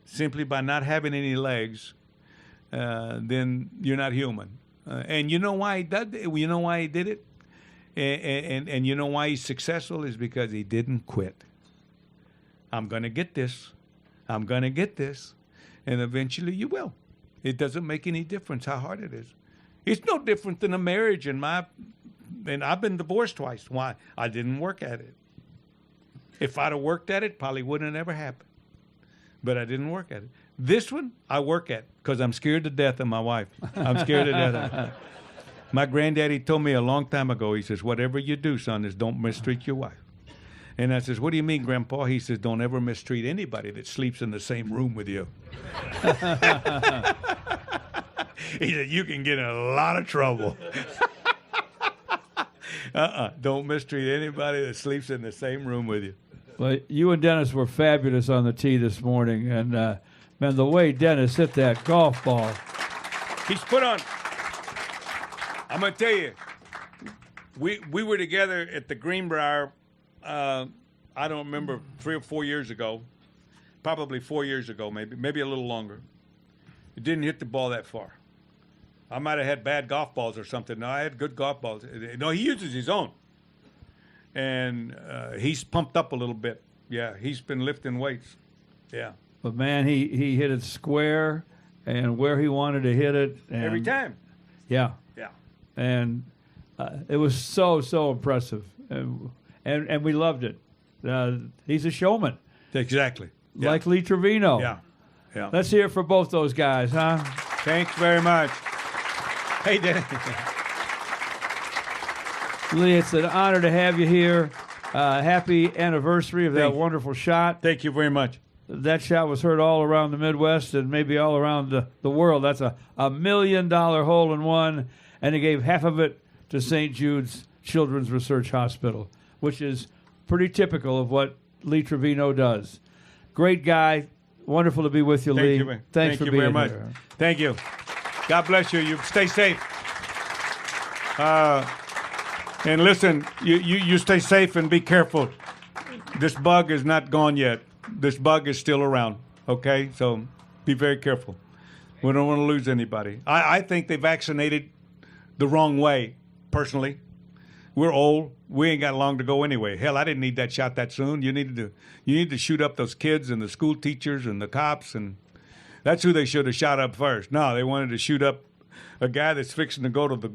Speaker 2: simply by not having any legs, then you're not human. And you know why he did it? You know why he did it? And you know why he's successful is because he didn't quit. I'm going to get this. I'm going to get this. and eventually you will. It doesn't make any difference how hard it is. It's no different than a marriage. And I've been divorced twice. Why? I didn't work at it. If I'd have worked at it, probably wouldn't have ever happened. But I didn't work at it. This one, I work at because I'm scared to death of my wife. I'm scared to death of her. My granddaddy told me a long time ago, he says, whatever you do, son, is don't mistreat your wife. And I says, what do you mean, Grandpa? He says, don't ever mistreat anybody that sleeps in the same room with you. He said, you can get in a lot of trouble. Don't mistreat anybody that sleeps in the same room with you.
Speaker 8: Well, you and Dennis were fabulous on the tee this morning. And, man, the way Dennis hit that golf ball.
Speaker 2: He's put on. I'm going to tell you, we were together at the Greenbrier, I don't remember, 3 or 4 years ago. Probably 4 years ago, maybe a little longer. It didn't hit the ball that far. I might have had bad golf balls or something. No, I had good golf balls. No, he uses his own. And he's pumped up a little bit. Yeah, he's been lifting weights. Yeah.
Speaker 8: But, man, he hit it square and where he wanted to hit it. And,
Speaker 2: every time.
Speaker 8: Yeah.
Speaker 2: Yeah.
Speaker 8: And it was so impressive. And we loved it. He's a showman.
Speaker 2: Exactly. Yeah.
Speaker 8: Like Lee Trevino.
Speaker 2: Yeah. Yeah.
Speaker 8: Let's hear it for both those guys, huh?
Speaker 2: Thanks very much. Hey, Dennis.
Speaker 8: Lee, it's an honor to have you here. Happy anniversary of that
Speaker 2: Thank you.
Speaker 8: wonderful shot.
Speaker 2: Thank you very much.
Speaker 8: That shot was heard all around the Midwest and maybe all around the world. That's a $1 million hole-in-one, and he gave half of it to St. Jude's Children's Research Hospital, which is pretty typical of what Lee Trevino does. Great guy. Wonderful to be with you, Lee.
Speaker 2: Thank you.
Speaker 8: Thanks for
Speaker 2: you
Speaker 8: being
Speaker 2: very much.
Speaker 8: here.
Speaker 2: Thank you. God bless you. You stay safe. And listen, you stay safe and be careful. This bug is not gone yet. This bug is still around. Okay, so be very careful. We don't want to lose anybody. I think they vaccinated the wrong way. Personally, we're old. We ain't got long to go anyway. Hell, I didn't need that shot that soon. You need to shoot up those kids and the school teachers and the cops, and that's who they should have shot up first. No, they wanted to shoot up a guy that's fixing to go to the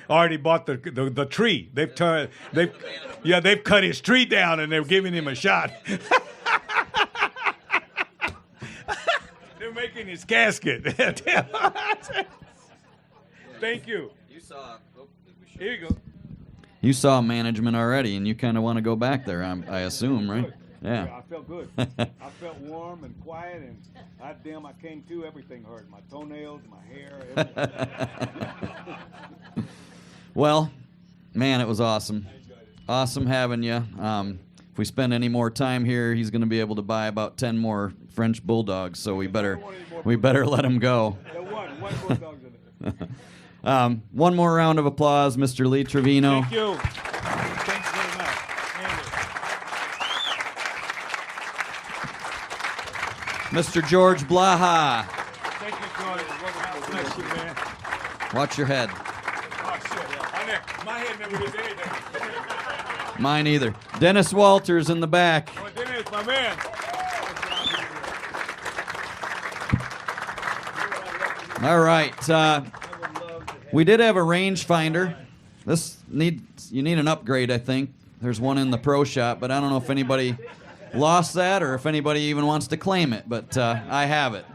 Speaker 2: already bought the tree. They've cut his tree down and they're giving him a shot. They're making his casket. Thank you. Here you go.
Speaker 3: You saw management already, and you kind of want to go back there, I assume, right? Yeah.
Speaker 2: I felt good. I felt warm and quiet, and I came to. Everything hurt. My toenails, my hair, everything.
Speaker 3: Well, man, it was awesome. Awesome having you. If we spend any more time here, he's going to be able to buy about 10 more French bulldogs. So we better let him go.
Speaker 2: One bulldog's in it.
Speaker 3: One more round of applause, Mr. Lee Trevino.
Speaker 2: Thank you. Thanks very much.
Speaker 3: Mr. George Blaha.
Speaker 2: Thank you, George. God bless you, man.
Speaker 3: Watch your head.
Speaker 2: Oh, shit. My head never did anything.
Speaker 3: Mine either. Dennis Walters in the back.
Speaker 2: Oh, Dennis, my man.
Speaker 3: All right. We did have a rangefinder. You need an upgrade, I think. There's one in the pro shop, but I don't know if anybody lost that or if anybody even wants to claim it, but I have it.